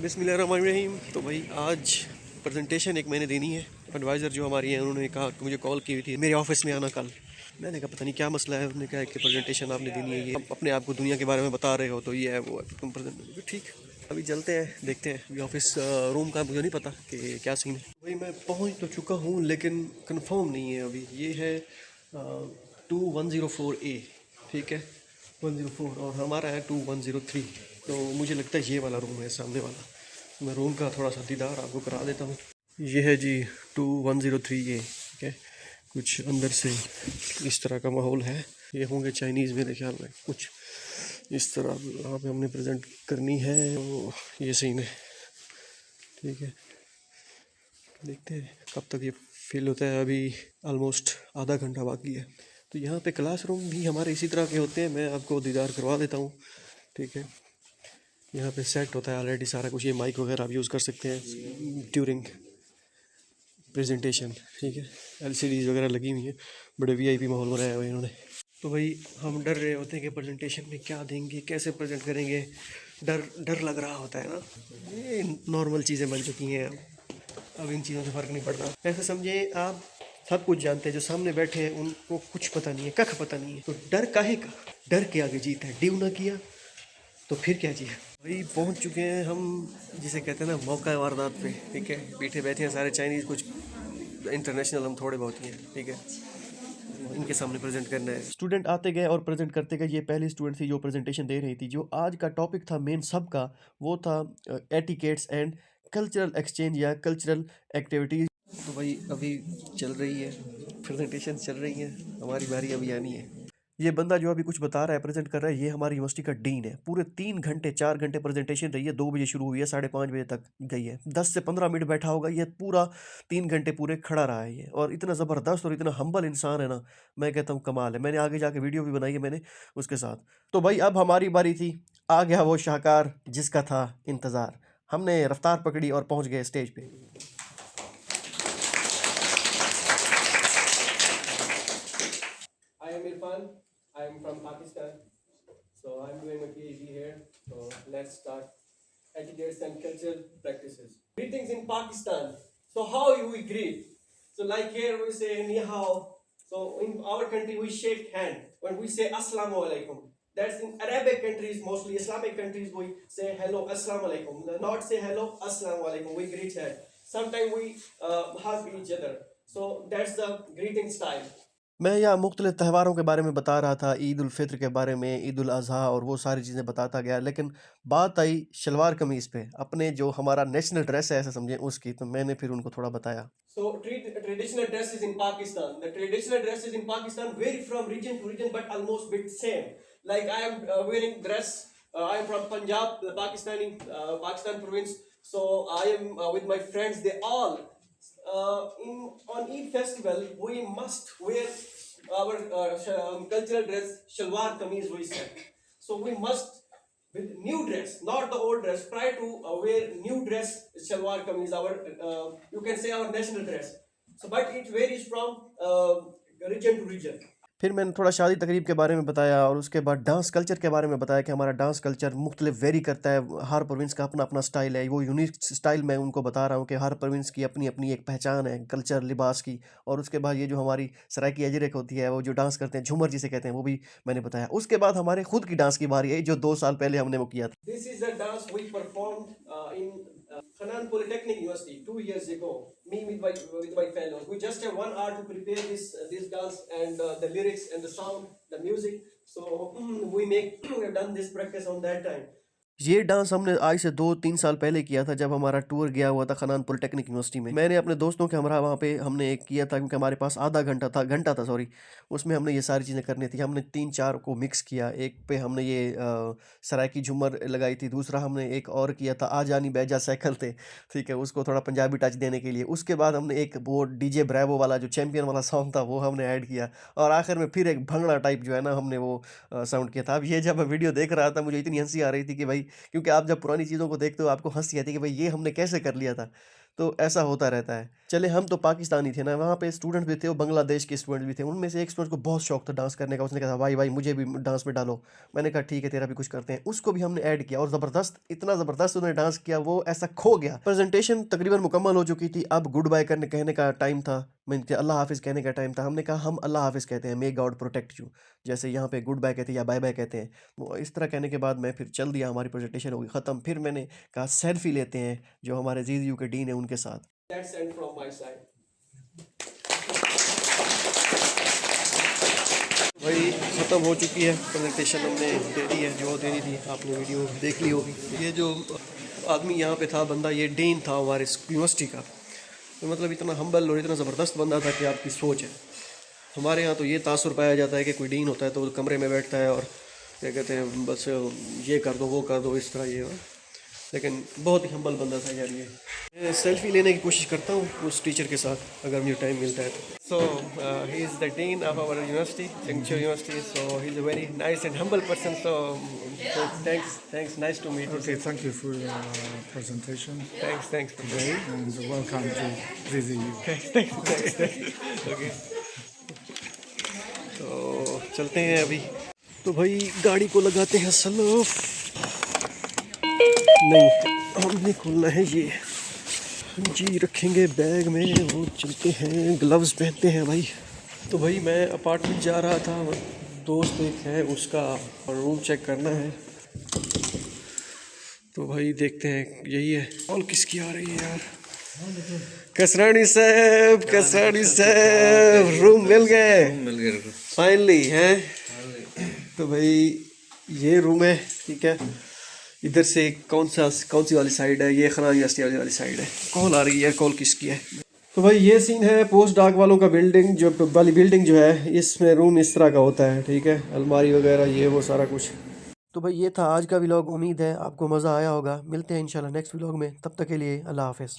बिस्मिल्लाहिर्रहमानिर्रहीम। तो भाई आज प्रेजेंटेशन एक मैंने देनी है। एडवाइज़र जो हमारी है उन्होंने कहा कि मुझे कॉल की हुई थी मेरे ऑफिस में आना कल। मैंने कहा पता नहीं क्या मसला है। उन्होंने कहा कि प्रेजेंटेशन आपने देनी है, ये आप अपने आप को दुनिया के बारे में बता रहे हो तो ये है वो है, तुम प्रेजेंट ठीक। अभी चलते हैं देखते हैं। अभी ऑफिस रूम का मुझे नहीं पता कि क्या सीन है। भाई मैं पहुँच तो चुका हूँ लेकिन कंफर्म नहीं है अभी। ये है 2104A, ठीक है 104, और हमारा है 2103। तो मुझे लगता है ये वाला रूम है सामने वाला। मैं रूम का थोड़ा सा दीदार आपको करा देता हूँ। ये है जी 2103A, ठीक है। कुछ अंदर से इस तरह का माहौल है। ये होंगे चाइनीज़ मेरे ख्याल में कुछ इस तरह। यहाँ पे हमने प्रेजेंट करनी है तो ये सीन है, ठीक है। देखते हैं कब तक ये फिल होता है। अभी ऑलमोस्ट आधा घंटा बाकी है। तो यहाँ पे क्लासरूम भी हमारे इसी तरह के होते हैं। मैं आपको दीदार करवा देता हूँ, ठीक है। यहाँ पे सेट होता है ऑलरेडी सारा कुछ। ये माइक वगैरह आप यूज़ कर सकते हैं ड्यूरिंग प्रेजेंटेशन, ठीक है। एलसीडीज वगैरह लगी हुई हैं। बड़े वीआईपी माहौल बनाया हुआ है इन्होंने। तो भाई हम डर रहे होते हैं कि प्रेजेंटेशन में क्या देंगे, कैसे प्रेजेंट करेंगे। डर डर लग रहा होता है ना। ये नॉर्मल चीज़ें बन चुकी हैं अब इन चीज़ों से फ़र्क नहीं पड़ता। ऐसे समझे आप सब कुछ जानते हैं, जो सामने बैठे हैं उनको कुछ पता नहीं है, कख पता नहीं है। तो डर काहे का? डर के आगे जीत है। ड्यू ना किया तो फिर क्या चाहिए। भाई पहुंच चुके हैं हम, जिसे कहते हैं ना मौका वारदात पे, ठीक है। पीछे बैठे हैं सारे चाइनीज़, कुछ इंटरनेशनल हम थोड़े बहुत ही हैं, ठीक है। इनके सामने प्रेजेंट करना है। स्टूडेंट आते गए और प्रेजेंट करते गए। ये पहली स्टूडेंट थी जो प्रेजेंटेशन दे रही थी। जो आज का टॉपिक था मेन सबका, वो था एटिकेट्स एंड कल्चरल एक्सचेंज या कल्चरल एक्टिविटीज़। तो भाई अभी चल रही है प्रेजेंटेशन, चल रही है, हमारी बारी अभी आनी है। ये बंदा जो अभी कुछ बता रहा है, प्रेजेंट कर रहा है, ये हमारी यूनिवर्सिटी का डीन है। पूरे 3 घंटे 4 घंटे प्रेजेंटेशन रही है। 2 बजे शुरू हुई है, 5:30 बजे तक गई है। 10 से 15 मिनट बैठा होगा। ये पूरा 3 घंटे पूरे खड़ा रहा है ये। और इतना ज़बरदस्त और इतना हम्बल इंसान है ना, मैं कहता हूँ कमाल है। मैंने आगे जाके वीडियो भी बनाई है मैंने उसके साथ। तो भाई अब हमारी बारी थी। आ गया वो शाहकार जिसका था इंतज़ार। हमने रफ्तार पकड़ी और पहुँच गए स्टेज पे। I am Irfan. I am from Pakistan. So I'm doing my PhD here. So let's start etiquettes and cultural practices. Greetings in Pakistan. So how we greet? So like here we say ni hao. So in our country we shake hand when we say assalamu alaikum. That's in Arabic countries, mostly Islamic countries, we say hello, assalamu alaikum. Not say hello, assalamu alaikum. We greet hand. Sometimes we hug each other. So that's the greeting style. मैं यहाँ मुख्तलिफ त्योहारों के बारे में बता रहा था, ईद उल फित्र के बारे में, ईद उल अज़हा और वो सारी चीज़ें बताता गया। लेकिन बात आई शलवार कमीज़ पे, अपने जो हमारा नेशनल ड्रेस है ऐसे समझें उसकी। तो मैंने फिर उनको थोड़ा बताया। So traditional dresses in Pakistan. The traditional dresses in Pakistan vary from region to region, but almost bit same. Like I am wearing dress. I am from Punjab, the Pakistan province. So I am with my friends. They all on Eid festival we must wear our cultural dress shalwar kameez we said. So we must with new dress, not the old dress. Try to wear new dress shalwar kameez, our you can say our national dress. So but it varies from region to region. फिर मैंने थोड़ा शादी तकरीब के बारे में बताया और उसके बाद डांस कल्चर के बारे में बताया कि हमारा डांस कल्चर मुख्तलिफ वेरी करता है। हर प्रोविंस का अपना अपना स्टाइल है। वो यूनिक स्टाइल मैं उनको बता रहा हूँ कि हर प्रोविंस की अपनी अपनी एक पहचान है कल्चर लिबास की। और उसके बाद ये जो हमारी सराइकी अजरक होती है, वो जो डांस करते हैं झूमर जिसे कहते हैं, वो भी मैंने बताया। उसके बाद हमारे खुद की डांस की बारी है जो 2 साल पहले हमने वो किया था। This is the dance we performed in Khanan Polytechnic University 2 years ago. Me with my fellows. We just have 1 hour to prepare this dance and the lyrics and the sound, the music. So we have done this practice on that time. ये dance हमने आज से 2-3 साल पहले किया था जब हमारा टूर गया हुआ था खनान पॉलिटेक्निक यूनिवर्सिटी में। मैंने अपने दोस्तों के हमरा वहाँ पे हमने एक किया था क्योंकि हमारे पास आधा घंटा था सॉरी। उसमें हमने ये सारी चीज़ें करनी थी। हमने 3-4 को मिक्स किया। एक पे हमने ये सराइकी झूमर लगाई थी। दूसरा हमने एक और किया था आ जानी बैजा साइकिल थे, ठीक है, उसको थोड़ा पंजाबी टच देने के लिए। उसके बाद हमने एक वो डीजे ब्रेवो वाला जो चैंपियन वाला सॉन्ग था वो हमने ऐड किया। और आखिर में फिर एक भंगड़ा टाइप जो है ना हमने वो साउंड किया था। अब ये जब मैं वीडियो देख रहा था मुझे इतनी हंसी आ रही थी कि भाई, क्योंकि आप जब पुरानी चीज़ों को देखते हो आपको हंसी आती है कि भाई ये हमने कैसे कर लिया था। तो ऐसा होता रहता है। चले हम तो पाकिस्तानी थे ना, वहाँ पे स्टूडेंट भी थे, वो बांग्लादेश के स्टूडेंट भी थे। उनमें से एक स्टूडेंट को बहुत शौक था डांस करने का, उसने कहा भाई भाई मुझे भी डांस में डालो। मैंने कहा ठीक है तेरा भी कुछ करते हैं। उसको भी हमने ऐड किया और ज़बरदस्त, इतना ज़बरदस्त उन्होंने डांस किया, वो ऐसा खो गया। प्रेजेंटेशन तकरीबन मुकम्मल हो चुकी थी, अब गुड बाय करने कहने का टाइम था, मीन अल्लाह हाफिज़ कहने का टाइम था। हमने कहा हम अल्लाह हाफिज़ कहते हैं, मे गॉड प्रोटेक्ट यू, जैसे यहाँ पे गुड बाय कहते हैं या बाय बाय कहते हैं। वो इस तरह कहने के बाद मैं फिर चल दिया, हमारी प्रेजेंटेशन हो गई ख़त्म। फिर मैंने कहा सेल्फी लेते हैं जो हमारे ZU के डीन है उनके साथ। That's end from my side. वही ख़त्म हो चुकी है प्रेजेंटेशन, हमने दे दी है जो देनी थी, आपने वीडियो देख ली होगी। ये जो आदमी यहाँ पे था बंदा, ये डीन था हमारे यूनिवर्सिटी का। तो मतलब इतना हम्बल और इतना ज़बरदस्त बंदा था कि आपकी सोच है। हमारे यहाँ तो ये तासुर पाया जाता है कि कोई डीन होता है तो वो कमरे में बैठता है और क्या कहते हैं बस ये कर दो वो कर दो, इस तरह ये। लेकिन बहुत ही हम्बल बंदा था यार ये। मैं सेल्फी लेने की कोशिश करता हूँ उस टीचर के साथ अगर मुझे टाइम मिलता है तो। So he is the dean of our university, Changcho university. So he is a very nice and humble person. So thanks, nice to meet. Okay, thank you for your presentation thanks today and welcome to VZU. Thanks. Okay, तो चलते हैं अभी। तो भाई गाड़ी को लगाते हैं सलूफ। नहीं, हमने खोलना है ये जी, रखेंगे बैग में, वो चलते हैं। ग्लव्स पहनते हैं भाई। तो भाई मैं अपार्टमेंट जा रहा था, दोस्त एक है उसका रूम चेक करना है। तो भाई देखते हैं, यही है। कॉल किसकी आ रही है यार? कसरानी साहब, कसरानी साहब, रूम मिल गए फाइनली हैं। तो भाई ये रूम है, ठीक है। इधर से कौन सी वाली साइड है? ये खनान यूनिवर्सिटी वाली साइड है। कॉल आ रही है, कॉल किसकी है? तो भाई ये सीन है पोस्ट डाक वालों का। बिल्डिंग जो वाली बिल्डिंग जो है, इसमें रूम इस तरह का होता है, ठीक है। अलमारी वगैरह ये वो सारा कुछ। तो भाई ये था आज का व्लॉग। उम्मीद है आपको मज़ा आया होगा। मिलते हैं इंशाल्लाह नेक्स्ट व्लॉग में, तब तक के लिए अल्लाह हाफ़िज़।